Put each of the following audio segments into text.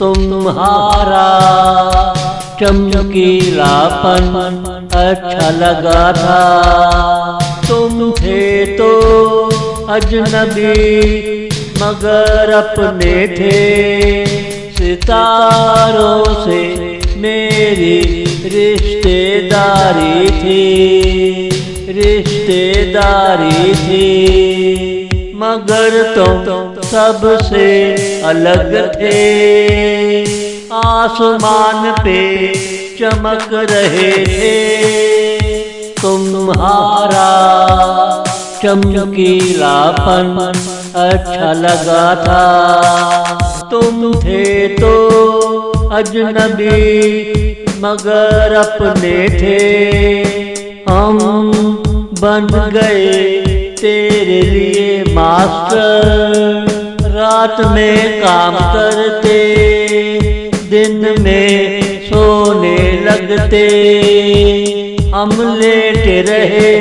तुम्हारा चमकीलापन अच्छा लगा था। तुम थे तो अजनबी मगर अपने थे। सितारों से मेरी रिश्तेदारी थी, रिश्तेदारी थी। मगर तुम सबसे अलग थे। आसमान पे चमक रहे थे। तुम्हारा चमकीलापन अच्छा लगा था। तुम थे तो अजनबी मगर अपने थे। हम बन गए तेरे लिए मास्टर। रात में काम करते, दिन में सोने लगते। हम लेटे रहे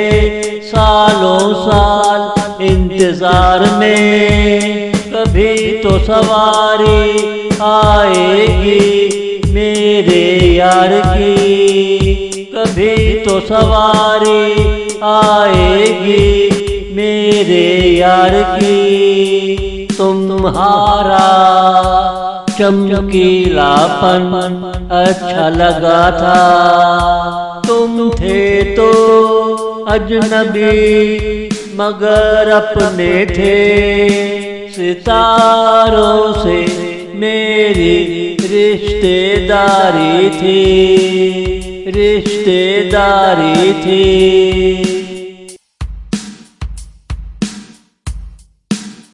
सालों साल इंतजार में। कभी तो सवारी आएगी मेरे यार की, कभी तो सवारी आएगी मेरे यार की। तुम्हारा चमकीलापन अच्छा लगा था। तुम थे तो अजनबी मगर अपने थे। सितारों से मेरी रिश्तेदारी थी, रिश्तेदारी थी।